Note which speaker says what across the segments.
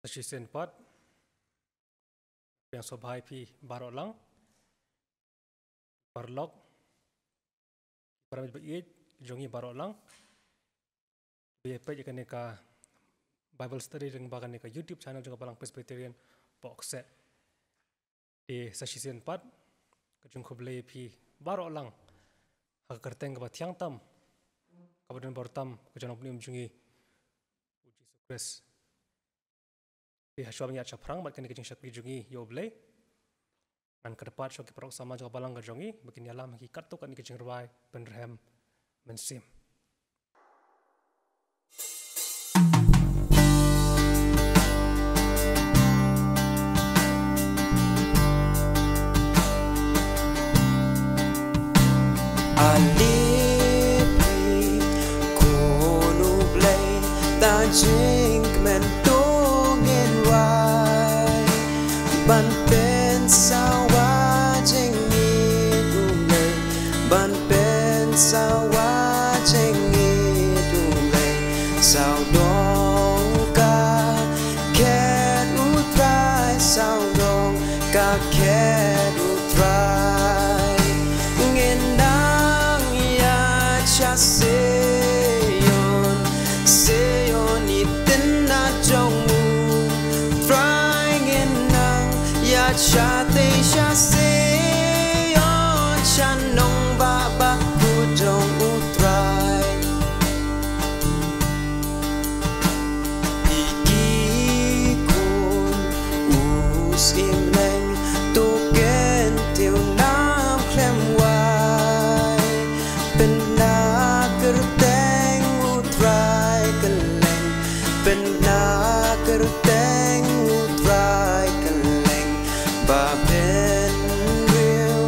Speaker 1: Session part yang sobai pi barok lang barlog para beit jongi barok lang be pe kan ka Bible study jeung bagan ka YouTube channel jeung palang Presbyterian box set di session part kajung khoble pi barok lang ha kerteng ka tiang tam kabadan bortam kajang pnim jungi uji sukres di hasil minyak caprang buat kini kecing syakri jungi yoble dan kedepan syok kiprok sama juga balang kejongi begini alam hakikat tu kan kecing rawai penrem mensim.
Speaker 2: Alipi kono blay ta jing men tongin wai ban pen sawa jing ni dumlay ban pen sawa jing ni dumlay sao dong ka ket utrai sao dong ka ket utrai Seyon itin na jongu Trying in nang ya chate sha seyon chanong baba ku jong utrai ikikun usim leng tu ken tiu nam klem wai kerteng utrai keleng pena kerteng utrai keleng baben real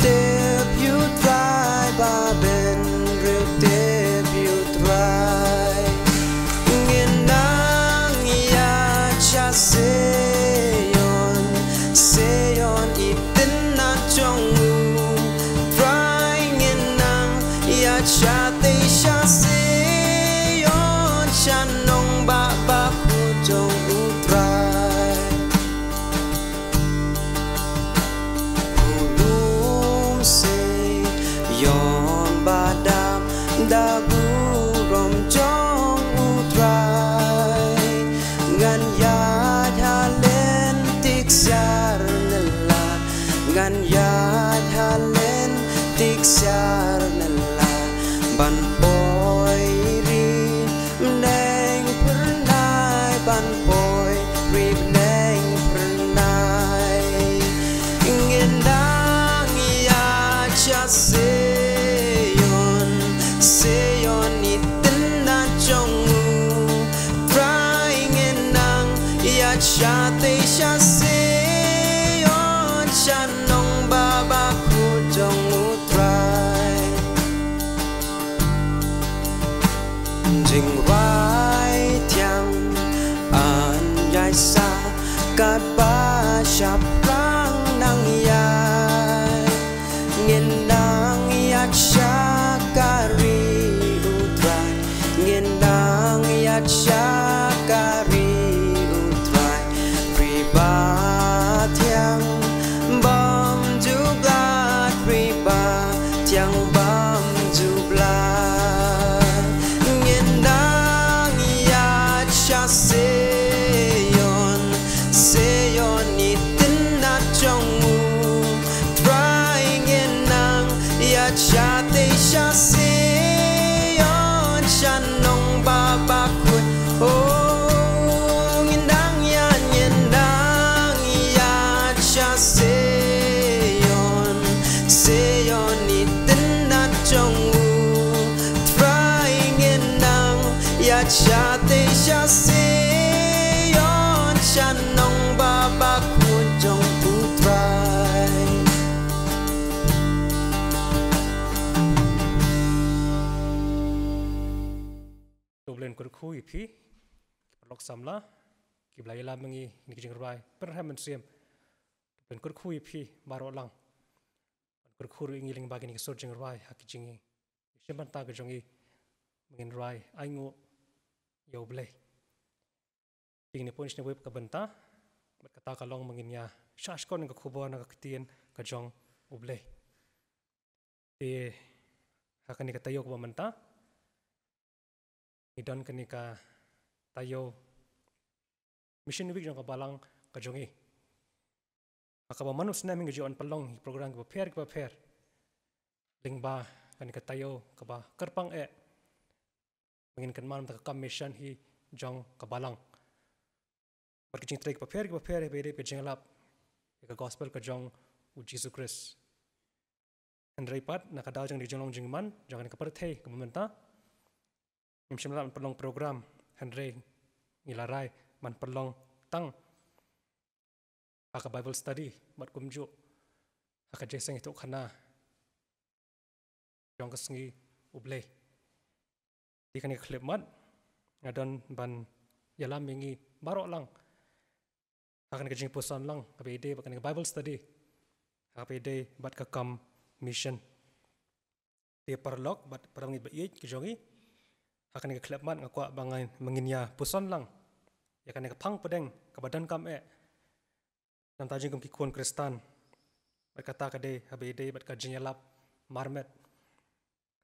Speaker 2: tep utrai baben real tep utrai ngenang ya cha seyon iten na jongu chate sha seyon chanong baba ku jong utrai ulum se yon badam dagu rom jong utrai ngan ya halen tiksar nela ngan ya halen tiksar nela ban boy ri neng pernai ban boy ri neng pernai ngendang ya cha seyon iten na jongu try ngendang ya cha te sha seyon chanong baba ku jong utrai jing rai tiang an yai sa kat ba sha prang nang yai ngin nang ya cha kari utrai ngin nang ya cha kari utrai priba tiang bam jublat priba tiang bam jublat seyon itin na jongu trying in nang ya chate sha seyon chanong baba ku oh ngendang ya cha seyon itin na jongu trying in nang ya chate sha seyon chanong baba ku jong utrai
Speaker 1: Doblen kurku ipi kiprok samla kiblai la mengi ni kijing rai perhem mensim doblen kurku ipi barok lang kurku ingiling bagi ni kesor jing rai hakijingi simpan ta kejongi mengin rai aingu yoble Ini pun sini web kebenta, berkata kalong menginnya syashkon ke kubur nak ketien ke jong ubleh. Di akan dikatayo ke benta, idon kenika tayo mission week jong kebalang ke jongi. Maka manus na minggu juan pelong program ke pair, lingba kenika tayo keba kerpang menginkan malam tak mission hi jong kebalang. Berkecing trik ke pair bede ke jenglap ke gospel ke jong Yesus Kristus. Hendrai pat nak ada jang di jonglong jingman jangan ke perthei ke pemerintah. Imsyamlah pelong program Hendrai ngilarai man pelong tang aka Bible study mat kumju aka jeseng itu kana jong kesengi ubleh. Di kan klip mat ngadon ban yalam mingi barok lang akan kejing pusan lang KPD akan Bible study KPD bat kakam mission dia perlok bat perang ibai kejongi akan klip mat ngakwa bangai menginya pusan lang ya kan pang pedeng ke badan kam nam tajing kum kikun Kristan berkata kade KPD bat kajing yalap marmet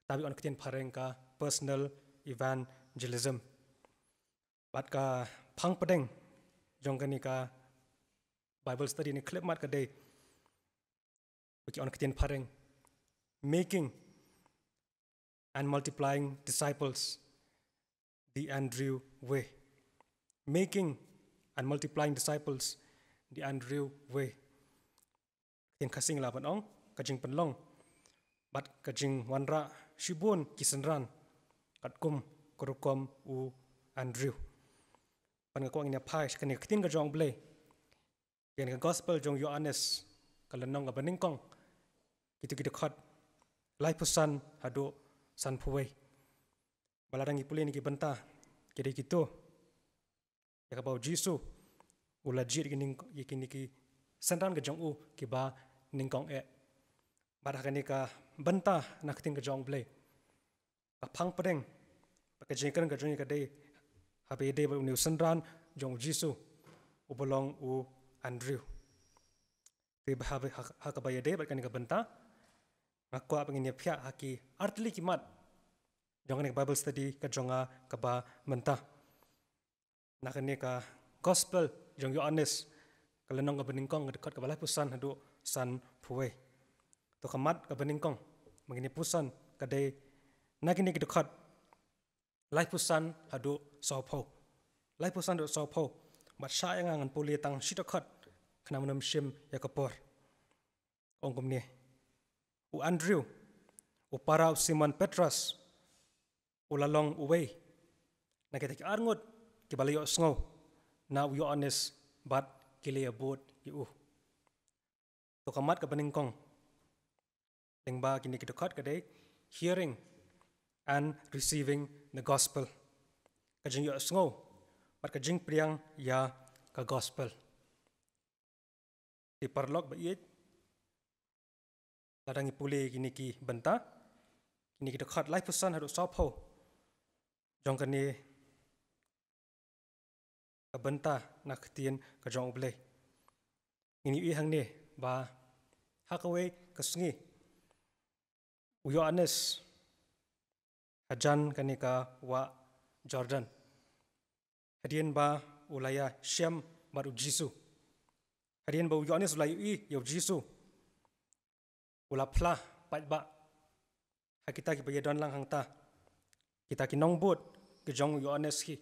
Speaker 1: tapi on ketien pareng ka personal evangelism bat ka pang pedeng jong kani ka Bible study ni klip mat kadai bagi on ketien pareng making and multiplying disciples the Andrew way, making and multiplying disciples the Andrew way. Ketien kasing laban ong kajing penlong bat kajing wanra shibun kisenran katkum kurukom u Andrew pangakuang ina pai kani ketien ka jong blay yang gospel jong Yohanes kalenong ka beningkong gitu khat lai pusan hado san puwei balarang ipuli ni benta kiri gitu ya ka bau Jisu ulajir kini ki senran ka jong u ki ba ningkong barang ka benta nak ting ka jong blay apang pedeng pakajengkan ka jong ka dei HPD ba uniu senran jong Jisu ubolong u Andrew. Di bahasa hakabaya deh, berkan ke benta, ngaku apa ini pihak haki artli kimat, jangan ke Bible study ke jonga ke ba benta. Nak ini ke gospel jong Yohanes, kalau nong ke beningkong dekat ke balai pusan hadu san puwe. Tu kemat ke beningkong, begini pusan ke deh, nak ini ke dekat, lai pusan hadu sopo, lai pusan hadu sopo. Mat saya ngan puli tang sitakat kena menam shim ya kapor ongkom ni u Andrew u para Simon Petrus u lalong uwei na kita ki arngut ki balayo sngo na u Yohanes bat kili abot yu to kamat ka beningkong lengba kini kita kat kadai hearing and receiving the gospel kajing yo sngo bat kajing priang ya ka gospel di parlok ba iet ladang ipuli kini ki benta kini kita khat lai pusan hadu sopo jong kani ka benta nak tien ka jong ubleh ini i hang ni ba hakawe kasngi u Yohanes hajan kani ka wa Jordan hadian ba ulaya Syam baru Jisu. Hadian ba Yohanes ulaya yo Jisu. Ula plah pat ba. Hakita ki bayadon lang hangta. Kita ki nongbot ke jong Yohanes ki.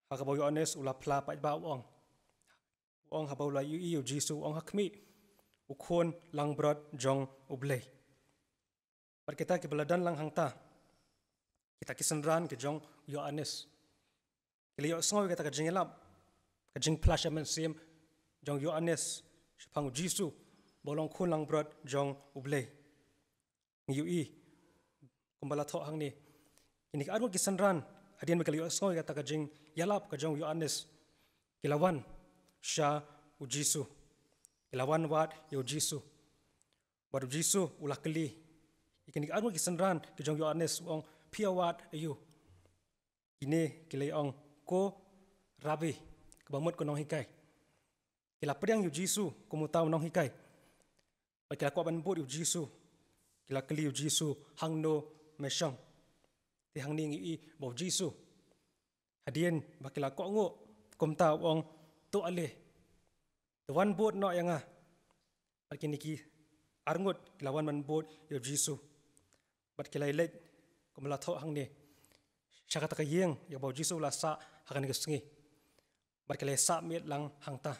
Speaker 1: Hakaba Yohanes ula plah pat ba ong. Ong haba ulaya yo Jisu ong hakmi. Ukon lang brot jong ublay. Pat kita ki baladan lang hangta. Kita ki senran ke jong Yohanes. Kiliyo sngoy kata kajing elap, kajing plasha mensim, jong Yohanes, pangu Jisu, bolong kun lang brot jong ublay. Ngiyui, kumbala to hang ni, ini ka arun kisanran, hadian kiliyo sngoy kata kajing yalap kajong Yohanes, kilawan sya u Jisu, kilawan wat yo Jisu, baru Jisu ulah keli, ikini ka arun kisanran kajong Yohanes ong piawat ayu, ini kiliyo ong ko Rabi kebamut ko nong hikai. Kila pedang yu Jisu kumutaw nong hikai. Kila ko banbut yu Jisu. Kila keli yu Jisu hangno mesyang. Ti hang ni ngi bo Jisu. Hadien bakila ko ngo kumtaw ong tu ale. Tuan bot no yang ah. Bakini ki arngut lawan banbut yu Jisu. Bat kila ilej kumlato hang ni. Syakata kayeng ya bo Jisu la sa hakan gesengi. Bat kila sa mit lang hang ta.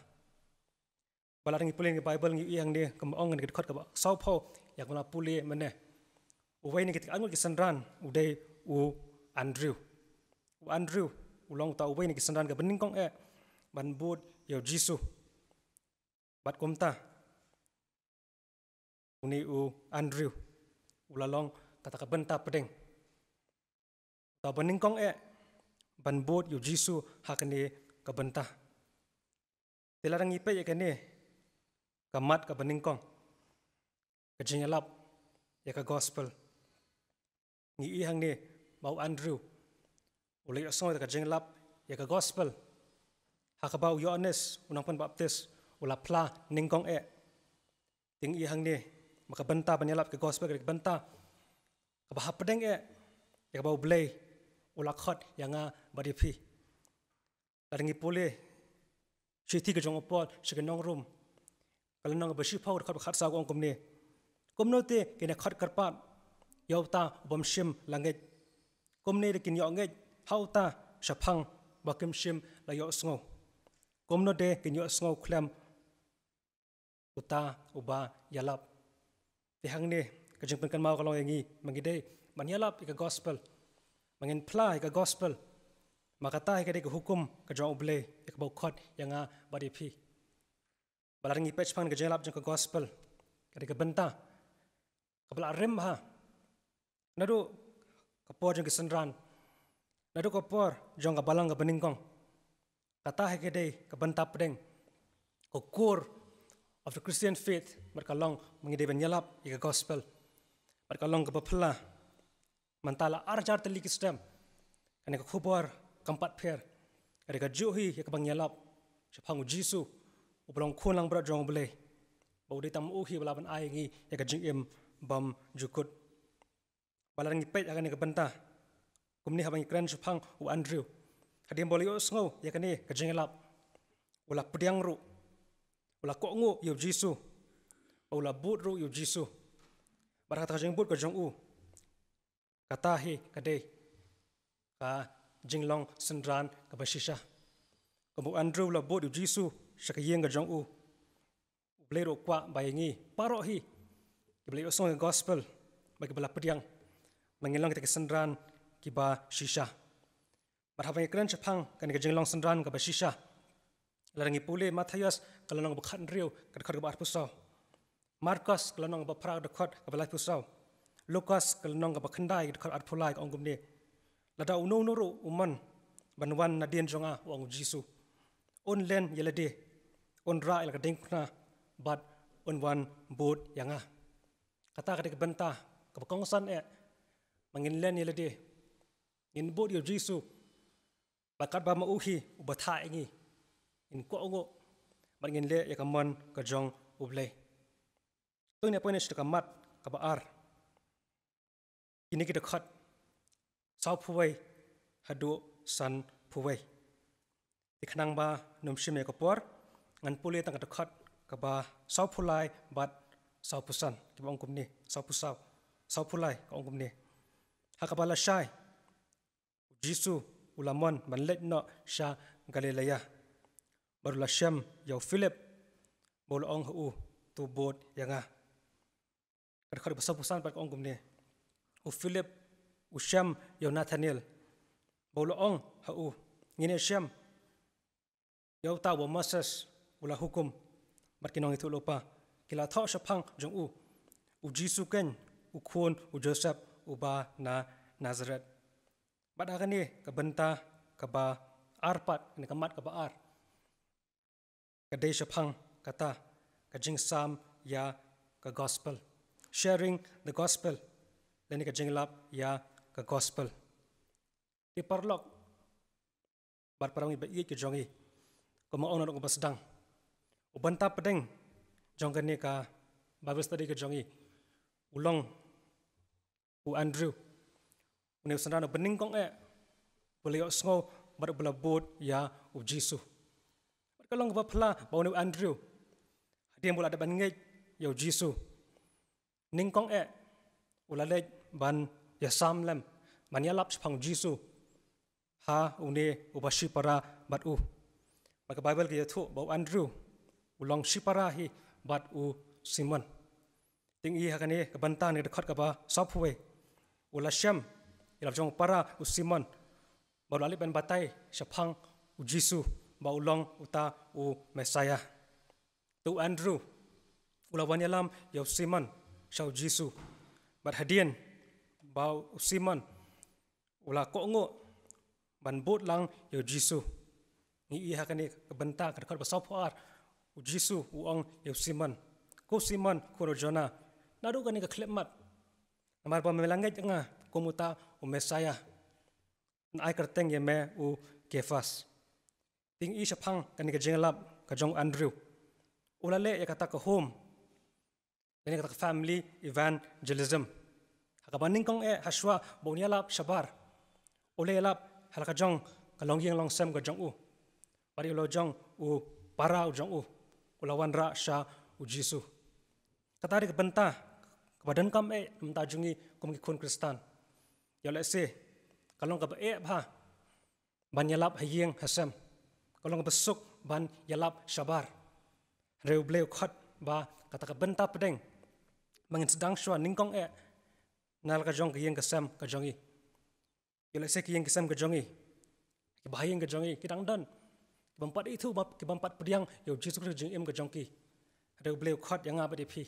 Speaker 1: Balarang ipulin ke Bible ngi yang ni kemong ngi dekat ke sau pau yang kena puli meneh. Uwai ni ketika angut kisandran udai u Andrew. U Andrew ulong ta uwai ni kisandran ke beningkong ban bud yo Jisu. Bat kumta. Uni u Andrew ulalong kata ke benta pedeng. Ta beningkong ban bud yo Jisu hakani ke benta. Dilarang ipe ya kene kamat ka beningkong ka jingalap ya ka gospel ngi ihang ni bau Andrew ulay asong ka jingalap ya ka gospel hakabau Yohanes unang Pembaptis ula pla ningkong ting ihang ni makabenta banyalap ka gospel ka benta ka bahapedeng ya ka bau blay ula khot ya nga badipi laringi pule chiti ka jong opol shikanong room kalau nang bersifau dekat khat sa ko komne komno te kena khat karpat yauta bomshim langit komne de kin yo ngai hauta shaphang bakim shim la yo sngo komno de kin yo sngo khlam uta uba yalap ti hang ne ka jing pen kan mau kalong yangi mangide man yalap ka gospel mangin pla ka gospel makata ka de hukum ka jong oble ka bau khat yanga badi phi Balarang ipech pan kejelap jeng ke gospel kadika benta kabla rem ha nadu kapor jeng kesendran nadu kapor jong ka balang ka beningkong kata hekede ka benta pedeng ko core of the Christian faith merkalong mengide benyalap ika gospel merkalong ka bapla mantala arjar teli kistem kane ka khubor kampat pher kadika juhi ka bangyalap sephangu Jisu Ublong kulang berat jong boleh. Bau di tam uhi belaban ai ngi ya ka jing bam jukut. Balarang ipet akan ni ka benta. Kumni habang ikran sepang u Andrew. Hadim boleh usngo ya ka ni ka jing lap. Ula pediang ru. Ula kongu yu Jisu. Ula but ru yu Jisu. Barat ka jing but ka jong u. Kata hi ka dei. Ka jing long sendran ka basisha. Kamu Andrew la but yu Jisu. Syakayeng ka jong u. Blero kwa bayangi paro hi. Blero song gospel bagi bala pediang. Mengilang kita kesendran kiba shisha. Barhabang ikran sepang kan ka jinglong sendran ka ba shisha. Larangi pule Matius kalanong bakhan riu ka dekat ka ba pusau. Markus kalanong ba pra dekat ka ba pusau. Lukas kalanong ka ba khandai dekat at pulai ka ongum ni. Lada uno nuru uman banwan na dien jonga wang Jisu. On len yelade on ra ila kading na but on one boat yanga kata kadek benta kabakongsan mangin len yelade in boat yo Jisu bakat ba mauhi ubatha ingi in ko ngo mangin le ya kamon ka jong uble to ne pone shika mat ka ba ar ini kita khat sau phuwai hadu san phuwai ikhnang ba numshime ka por ngan puli tang dekat ka ba sau pulai bat sau pusan ki bang kum ni sau pusau sau pulai ka ongkum ni hakabala shai Jisu ulamon manlet no sha Galilea barula shem yo Philip bol ong hu tu bot yanga dekat sau pusan pat ka ongkum ni u Philip u shem yo Nathaniel bol ong hu ngine shem yo ta wa Moses ula hukum barkinong itu lupa kila thau shapang jong u Jisu ken u khun u Joseph u ba na Nazareth bada kan ni ka benta ka ba arpat ni kamat ka ba ar ka dei shapang kata ka jing sam ya ka gospel sharing the gospel leni ka jing lap ya ka gospel di parlok bat parang iba ke jongi ko ma ono ko basdang ubanta pedeng jong kane ka Bible study ke jongi ulong u Andrew une sandana bening kong boleh sngo bat bela bot ya u Jisu kalong ba phla ba une Andrew dia bola ada ban ngai ya Jisu ning kong ulalej ban ya samlem ban ya lap phang Jisu ha une ubashi para bat maka Bible ke thu ba Andrew ulong shipara hi bat Simon ting i hakane ka banta ne dekat ka ba sapwe ula syam ilap jong para Simon ba lali ban batai shaphang Jisu ba ulong uta Messiah tu Andrew ula wanyalam ya Simon shau Jisu bat hadian ba Simon ula kongo ban bot lang ya Jisu ni i hakane ka banta ka dekat ba sapwar Jisu uang ya Simon ko Simon ko Jona nadu kani ka klepmat amar pa melangai nga komuta Messiah na ai kerteng ye me Kefas ting i shaphang kani ka jenglap ka jong Andrew ulale ya kata ka home kani kata ka family evangelism hakabaning kong haswa bonyalap shabar ule lap halaka jong kalong yang long sem ka jong bari lo jong para jong ulawan ra sha Jisu katari ka benta kabadan kam mta jungi kum ki kun Kristan ya le se kalong ka ba bha ban yalap hayeng hasam kalong ka besuk ban yalap shabar reu bleu khat ba kata ka benta pedeng mangin sedang shwa ningkong nal ka jong ki yeng ka sam ka jongi ya le se ki yeng ka sam ka jongi ki bahayeng ka jongi kidang dan bampat itu ki bampat pediang ya Jisu Kristus jing ka jongki reu bleu khat yang apa depi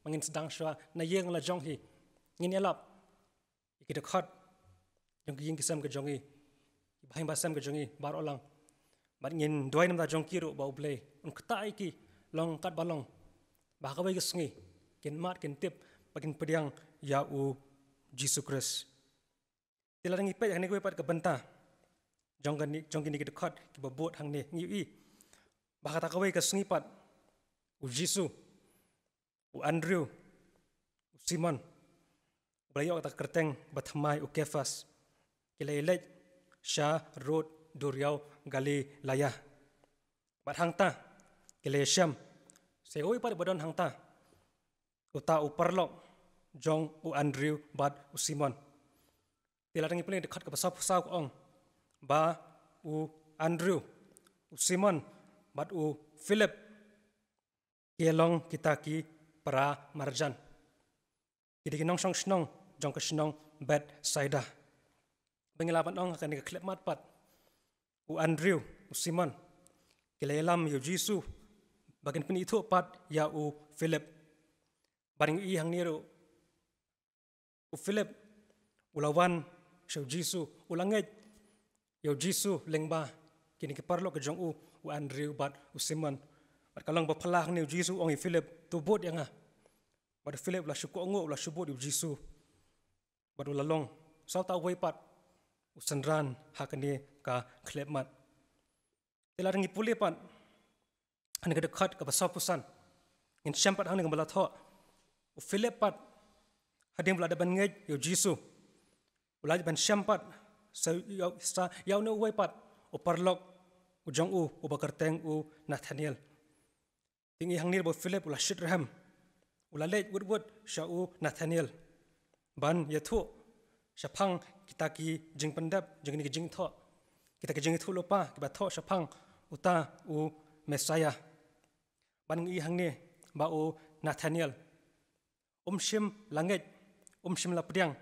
Speaker 1: mangin sedang shwa na yeng la jong hi ngin yalap ikida khat jong yeng kisam ke jongi bahing basam ke jongi bar olang bat ngin doi nam da jong ki ro ba uble un kta iki long kat balong ba ka bai sngi kin mat kin tip bakin pediang ya Jisu Kristus tilarang ipe hang ni ko pat ka benta jong kini ki khat ki ba bot hang ni ngi ba kata ka bai ka sngi pat Jisu Andrew Simon belayo kata kerteng bathamai Kefas kilelej sha road duriau Galilaya bat hangta kilesham seoi par badon hangta uta uparlok jong Andrew bat Simon tilarang ipeleng dekat ke pasau pasau ong ba Andrew Simon bat Philip kielong kita ki para marjan kidi kinong song snong jong ka snong bed saida bengilapan ong akan ka klep matpat Andrew Simon kilelam yu Jisu bagian peni itu pat ya Philip baring i hang niru Philip ulawan shau Jisu ulanget yu Jisu lengba kini ki parlo ke jong Andrew bat Simon kalong bapala ni Jisu ong Philip tu bot yang pada Philip la syukur ngo la syubot Jisu badu lalong sau ta wei pat usandran hakani ka klepmat tilarang ipuli pat ani ka dekat ka pasau pusan in syampat hang ngambala tho Philip pat hadim bla ban ngai yo Jisu ulaj ban syampat sa yau no wei pat uparlok ujong ubakarteng Nathaniel tingi hang nir bo Philip ula Shitraham ula lej wud shau Nathaniel ban yathu shaphang kita ki jing pendap jing ni jing tho kita ki jing thu lopa ki ba tho shaphang uta Messiah ban i hang ni ba Nathaniel shim langet shim la pediang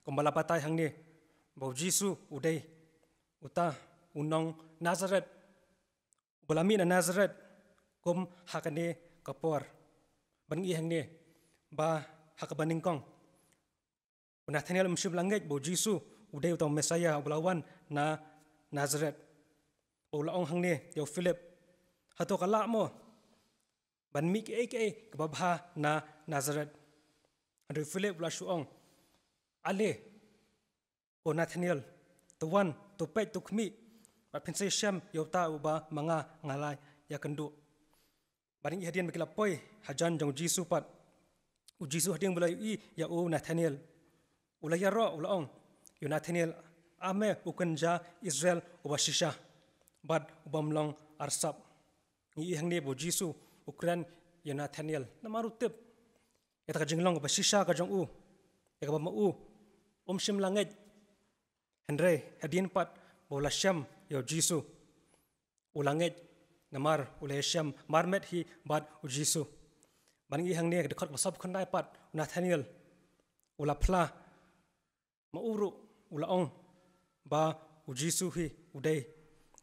Speaker 1: kombala patai hang ni ba Jisu udai uta unong Nazareth balami na Nazareth kum hakane kapor ban i hang ni ba hakabaning kong Nathaniel mshim langet bo Jisu udai uta Messiah bulawan na Nazareth ulaong hang ni yo Philip hato kala mo ban mi ke kababha na Nazareth adu Philip la shuong ale o Nathaniel the one to pay to kmi Bat pinsai syam yauta uba manga ngalai ya kendu. Baring ihadian bagi lapoi hajan jong Jisu pat. Jisu hadiang bula i ya Nathaniel. Ula ya ro ula ong. Nathaniel ame ukenja Israel uba shisha. Bad uba mlong arsap. Ngi ihang ne bo Jisu ukran Nathaniel. Namaru tip. Ya taka jinglong uba shisha ka jong ya ka ba mau shim langit. Henry hadian pat bola syam ya Jisu. Ulangit namar ulai syam marmet hi bad Jisu. Baring ihang ne dekat basab khandai pat Nathaniel. Ula pla mauru ula ong ba Jisu hi udai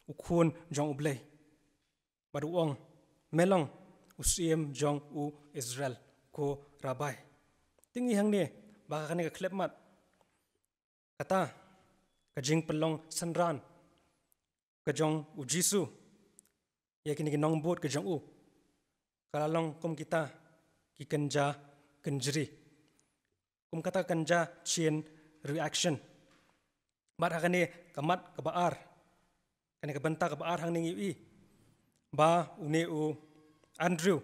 Speaker 1: ukun jong ublay. Badu ong melong usiem jong Israel ko rabai. Ting ihang ne baka kane ka klep mat. Kata kajing pelong sanran kajong Jisu ya kini nong bot kajong kalalong kum kita ki kenja kenjeri kum kata kenja chain reaction mat hakane kamat kabaar kane kabenta kabaar hang ningi ba une Andrew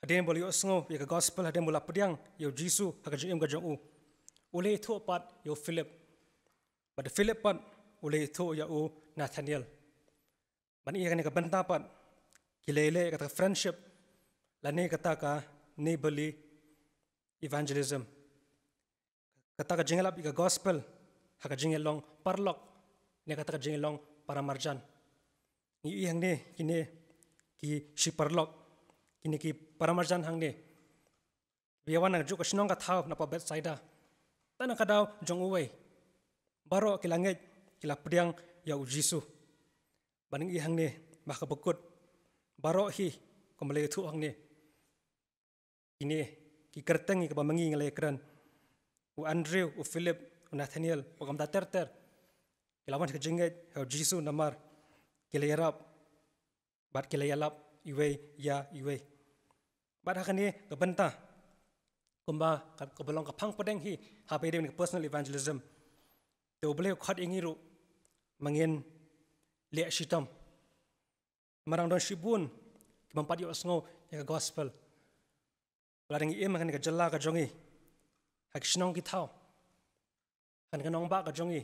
Speaker 1: hadin boli osngo ya gospel hadin bola pediang yo Jisu hakajing kajong ule itu pat yo Philip. Pada Philip pat ule itu ya Nathaniel. Bani ia kena benta pat kilele kata friendship lani kata ka neighborly evangelism. Kata ka jingelap ika gospel haka jingelong parlok ne kata ka jingelong paramarjan. Ni yang ne kini ki si parlok kini ki paramarjan hang ne. Biawan nang juk sinong ka thau napa Bethsaida. Tanah kadau jong uwei. Baro kilangit kila pediang ya Jisu. Baning ihang ni maka bekut. Baro hi kembali itu hang ni. Ini ki kerteng ki bamangi ngalai keran. Andrew, Philip, Nathaniel, pagam ter. Kilawan kejengit ya Jisu namar kilayarap. Bat kilayalap iwei ya iwei. Bat hakani kebenta. Kumba kabelong kapang pedeng hi hapai dia personal evangelism. Teu boleh khat ingiru mangin liak shitam. Marang don shibun mempat yo sngo ya gospel. Ladang i makan ka jalla ka jongi. Hak shnong ki thau. Kan kanong ba ka jongi.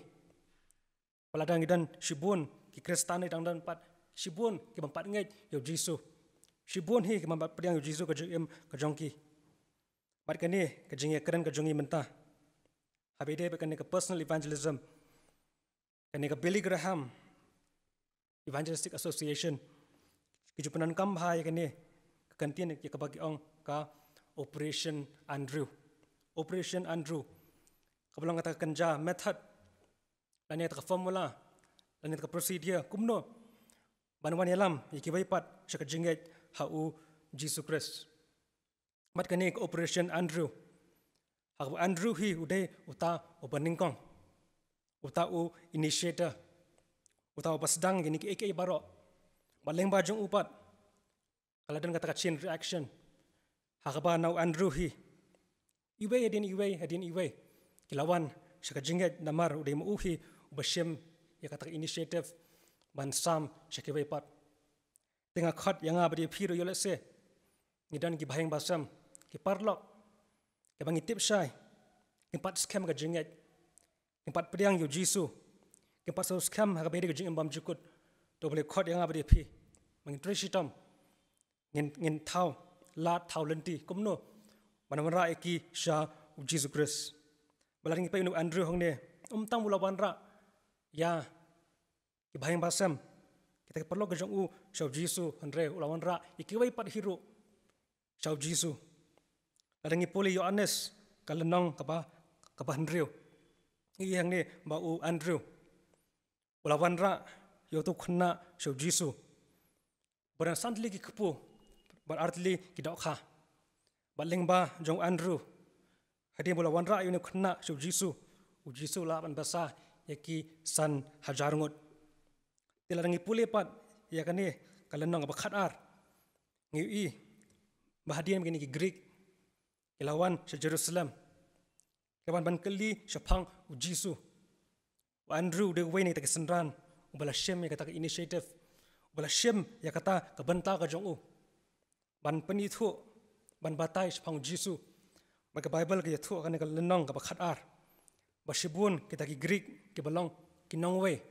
Speaker 1: Ladang idan shibun ki Kristani dang dan pat shibun ki mempat ngai yo Jisu. Shibun hi ki mempat pedang yo Jisu ka jongki. Bat kani kejingi keren kejongi mentah. Habis dia kani ke personal evangelism. Kani ke Billy Graham Evangelistic Association. Kejupanan kambhai kani kekantian ya kebagi ong ka Operation Andrew. Operation Andrew. Kabelang kata kenja method. Lani kata formula. Lani kata procedure. Kumno. Banuan yalam ikibai pat syakajinget hau Jesus Christ. Mat kani Operation Andrew. Hak Andrew hi udai uta openingkong. Uta initiator. Uta pasdang gini ki AK baro. Baleng bajong upat. Kalau dan kata chain reaction. Hak ba nau Andrew hi. Iwei adin iwei. Kilawan syakajinget namar udai muuhi ubasyem ya kata initiative ban sam syakibai pat. Tengah khat yang abadi piru yolese. Nidan ki baheng basam. Ki parlok, ki bangi tip syai, ki pat scam ka jinget, ki pat pediang yo Jisu, ki pat so scam ha ka bede ka jingem bam jukut, to boleh khot yang abadi pi, mangi trishitam, ngin thau, lat thau lenti, kumno, mana eki sya Jisu Christ. Balaring pa inu Andrew hong ne, tang mula wanra, ya, ki baheng basam, kita ki parlok ka jong sya Jisu, andre ulawan ra, ikiwai pat hero, sya Jisu. Ladangi poli Yohanes kalenong kapa Andrew. Iyang ni bau Andrew. Ulawan ra yo tu kena sya Jisu. Barang santli ki kepu berarti ki dokha. Baling ba jong Andrew. Hadi ulawan ra yo ni kena sya Jisu. Jisu la ban basa yaki san hajarngut. Tiladangi poli pat ya kani kalenong kapa khatar. Ngi bahadian begini ki Greek. Ilawan sa Jerusalem. Kawan ban kali syapang Jisu. Andrew de wei ni tak senran ubala shem ya kata initiative ubala shem ya kata kabenta ka jong u ban pani thu ban batai phang jisu ba ka bible ka thu ka ne ka lenong ka khat ar ba shibun kita ki greek ki balong ki nongwe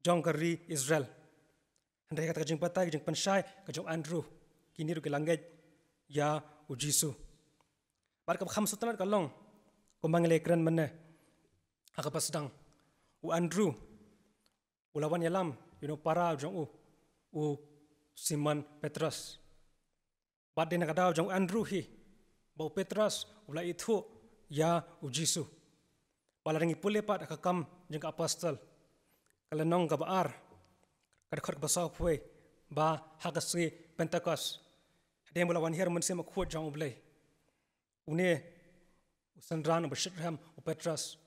Speaker 1: jong ka ri israel handai kata ka jing batai jing panshai ka jong andrew ki niru ki language ya u jisu bar ka kham sutnat ka long ko mangle kran manne aka pasdang u andrew ulawan yalam para jong u Simon Petrus bad din nakadaw jong Andrew hi bau Petrus ula itu ya u Jisu bala ringi pule pat akakam jeng apostol kalenong ka baar kadkhot basaw pwe ba hagasi Pentecost hadem ulawan her mun sema khot jong ublay une usandran u Bashram u Petrus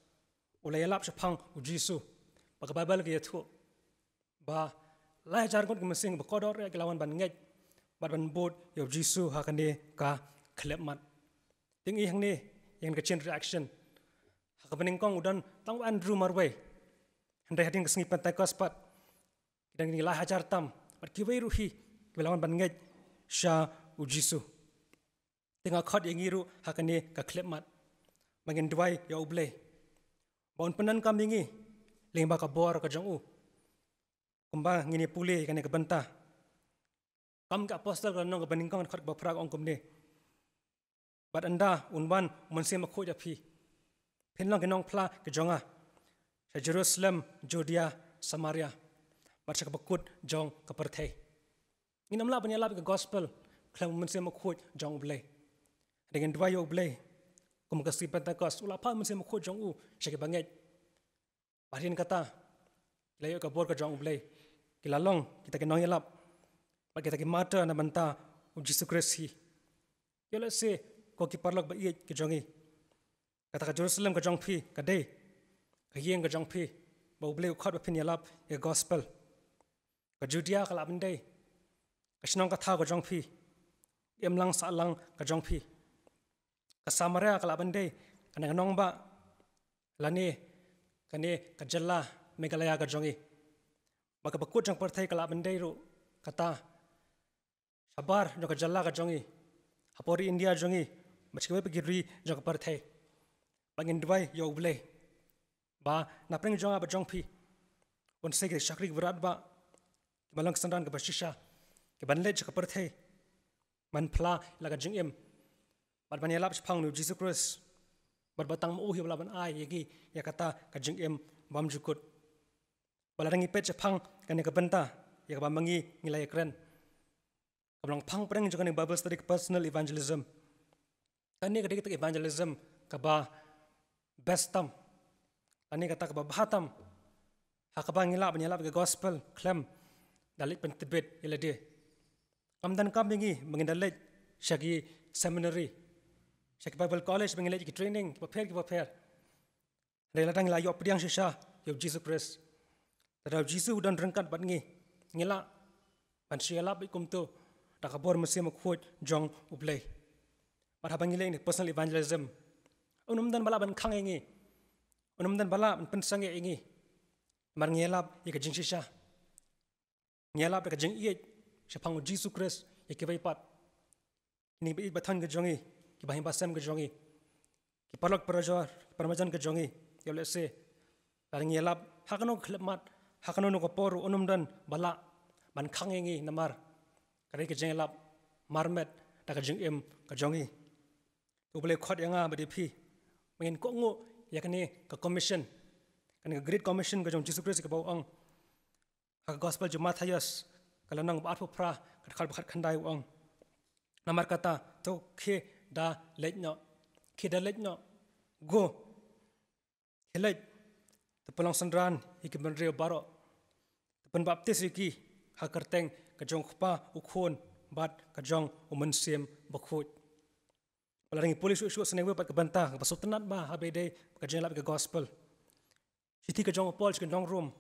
Speaker 1: ula yalap shapang u Jisu baka Bible ke yathu ba lai jar kon kemasing ba kodor ya lawan ban ngej ban ban bot yo Jisu hakane ka khlep mat ting i hang ni yang ka chain reaction hak baning kong udan tang Andrew marwe handai hading ke sengi Pentecost pat kidang ni lai hajar tam bat kiwei ruhi ke lawan ban ngej sha u Jisu tinga khot yang iru hakane ka khlep mat mangin dwai yo uble bon penan kamingi lengba ka bor ka jong u kumba ngini pule kane ka banta kam ka apostol ka nong ka baning kong khot ba prak ong kumne bat anda unban monse ma kho ja phi phenlong ke nong phla ke jonga sa Jerusalem Judea Samaria bat sa ka bakut jong ka parthai nginam la banya la ka gospel khlam monse ma kho jong ble dengan dua yo ble kum ka si Pentecost ula pa monse ma kho jong u sa ke banget barin kata layo ka bor ka jong ble kilalong kita ke nong yalap ba kita ke mata na banta u Jesus Christ hi yo le se ko ki parlok ba ye ke jongi kata ka Jerusalem ka jong phi ka dei ka yeng ka jong phi ba ble khot ba phin yalap ye gospel ka Judea ka labin dei ka shnong ka tha ka jong phi emlang sa lang ka jong phi ka Samaria ka labin dei kana nong ba lani kane ka jalla Megalaya ka jongi baka bakut jang parthai kala bandai ru kata sabar jo ka jalla ka jongi hapori India jongi machkewe pagiri jo ka parthai bangin dwai yo ble ba napring jonga ba jongphi on se ke shakri virat ba malang sandan ka bashisha ke banle jo ka parthai man phla laga jingem bat ban yalap phang nu Jesus Christ bat batang mu hi bala ban ai yegi ya kata ka jingem bam jukut balarangi pet phang kane ka banta ya ka mangi ngilai kren kablong phang preng jokane Bible study personal evangelism kane ka dik evangelism ka ba bestam kane ka tak ba bhatam ha ka ba ngila ban yalap ka gospel claim dalit pen tibet ilade kamdan kamingi mangindalej shagi seminary shagi Bible college mangilej ki training ki prepare rela dang la yo priang shisha yo Jesus Christ Tadau Jisu udan rengkat bat ngila ban siala bi kumtu takabor mesim khoj jong ublei bat habang ngileng ni personal evangelism unum dan bala ban khang engi unum dan bala ban pensang engi mar ngelap ye ka jingsisha ngelap ka jing ye shapang Jisu Christ ye ke bai pat ni bi bathan ka jongi ki bahim basam ka jongi ki parlok parajor parmajan ka jongi yo le se tar ngelap hakano khlemat hakano no kopor unum dan bala ban khangengi namar kare ke jenglap marmet ta ka jing em ka jongi to bele khot yanga badi phi mengin ko ngo yakane ka commission kan ka great commission ka jong Jesus Christ ka bawang ka gospel ju Matthias kalanang ba phra ka khal khat khandai wang namar kata to khe da letno go helaj Pulang sandran iki benrio baro pen baptis iki hakarteng kajong khpa ukhon bat kajong umansiem bakhut palaring polis usu senengwe pat kabanta basutnat ba habede kajeng lab ka gospel siti kajong pol kajong room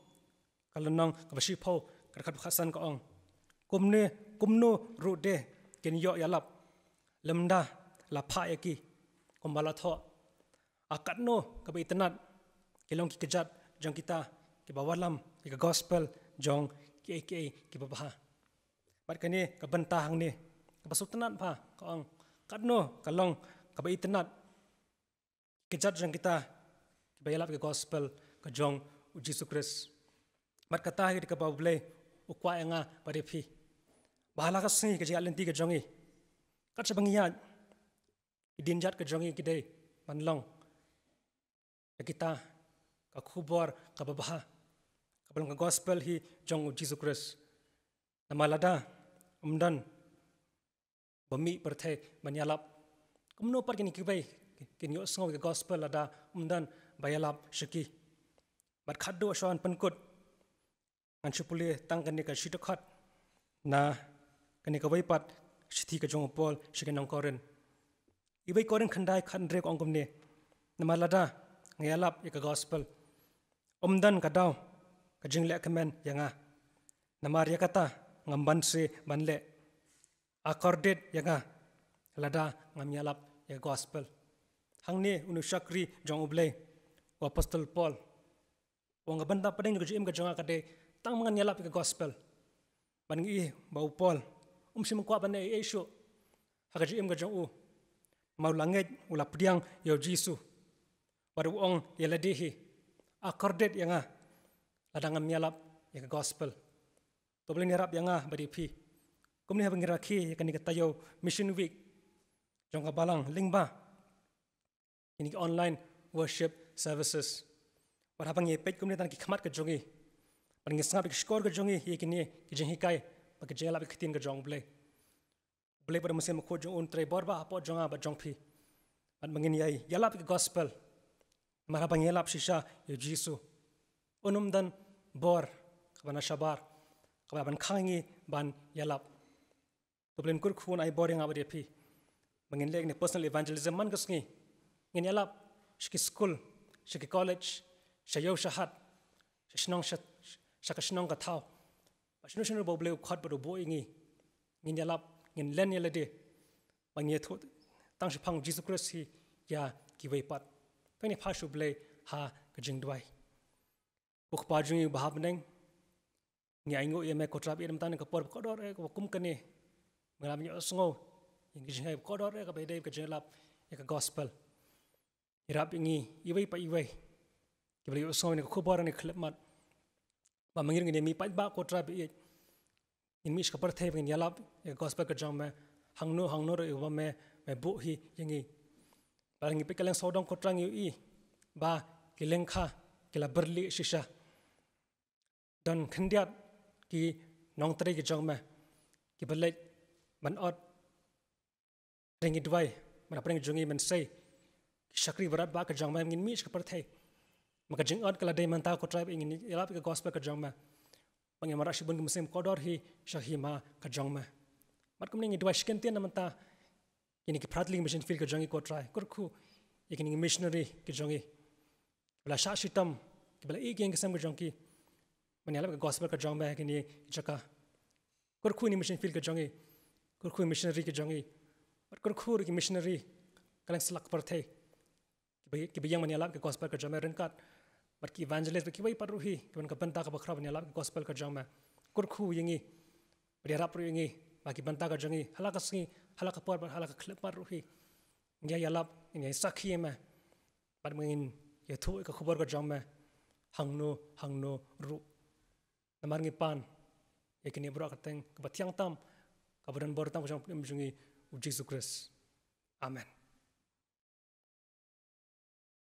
Speaker 1: kalanang kabashi pho karkhat khasan ka ong kumno rude ken yo yalap lemda la pha yaki kombala tho akatno kabe itnat kelong ki kejat jang kita ki bawalam ki gospel jong ki babaha bat kani ka bentah hang ni ka basutenat pa kaang kadno kalong ka ba itenat kejat jang kita bayalap ke gospel ka jong Jesus Christ mat kata hi ka bawble ukwa nga parepi bahala ka sni ka jalenti ka jongi kat sabangiya idinjat ka jongi kidai manlong kita ka khubor ka babaha ka balong ka gospel hi jong Jesus Christ namalada umdan bami perthe manyalap kumno par kini kibai kini osngo ka gospel ada umdan bayalap shaki mat khaddo aswan pankut an chupule tang kani ka shitokhat na kani ka waipat shithi ka jong pol shikenong koren ibai koren khandai khandre ko angkom ne namalada ngayalap ka gospel umdan kadaw ka jingle kamen yanga namaria kata ngamban se banle accorded yanga lada ngamyalap ya gospel hangni unu shakri jong uble apostol Paul wong banda padeng juga jim ka jonga kade tang mangan yalap ka gospel ban ngi bau Paul sim kwa ban e sho ha jim ka jong u mau langet ula pdiang yo jisu baru ong yaladehi accorded yanga lada ngamyalap ya gospel to beli nirap yanga bari pi kumni ha bangiraki kani katayo mission week jong ka balang lingba ini online worship services barhabang ye pet kumni tan ki khamat ka jongi pan ngi sngap ki skor ka jongi ye kini ki jeng hikai ba ki jela bi khitin ka jong ble par masem ko jong un tre borba apo jonga ba jong phi an mangin yai yalap ki gospel marhabang yalap shisha ye jisu unum dan bor kabana shabar kaban khangi ban yalap to blen kur khun ai boring abade phi mangin lek ne personal evangelism man kasngi ngin yalap shki school shki college shayo shahat shnong shat shakashnong ka thau bashnu shnu boble khat bodo boingi ngin yalap ngin len yalade bang ye thot tang shi phang Jesus Christ hi ya ki wei pat peni phashu ble ha ka jing dwai buk pa jing bahab neng ngi aingo ye me kotrap yem tan ka por ko dor e ko kum kane ngalam yo sngo ing jing hai ko dor e ka be de ka jing lap e ka gospel irap ingi iwei pa iwei kibali usong ni ko bor ni khlep mat ba mangir ngi mi pa ba ko tra bi in mi skapar the ngin yalap e gospel ka jong me hangno ro ba me bu hi yingi ba ngi pe kaleng sodong ko trang yu i ba kileng kha kila berli shisha dan khandiat ki nong tre ki jong me ki balai ban ot ringi dwai mana preng jongi men sei shakri berat ba ka jong ma ngin mi ka perthai maka jing ot kala dai manta ko tribe ngin yalap ka gospel ka jong ma bang mara shibun kum sem kodor hi shahima ka jong ma mat kum ni dwa shken ten manta kini ki pratling mission feel ka jongi ko try kur khu ikini missionary ki jongi bla sha shitam bla e geng sam ka jongi man yalap ka gospel ka jong ma kini chaka kur khu ni mission feel ka jongi kur khu missionary ki jongi mat kur khu ki missionary kalang slak perthai ki bayang manialap ke gospel ka jama renkat mat ki evangelist ki bai paruhi ki ka banta ka bakhra manialap ke gospel ka jama kurkhu yingi berharap ru yingi baki banta ka jangi halaka singi halaka por halaka khlep paruhi ngia yalap ngia sakhi ma par mangin ye thu ka khubor ka jama hangno ru namar ngi pan ekini bro ka teng ka batyang tam ka badan bor tam ka jang jungi Jesus Christ amen.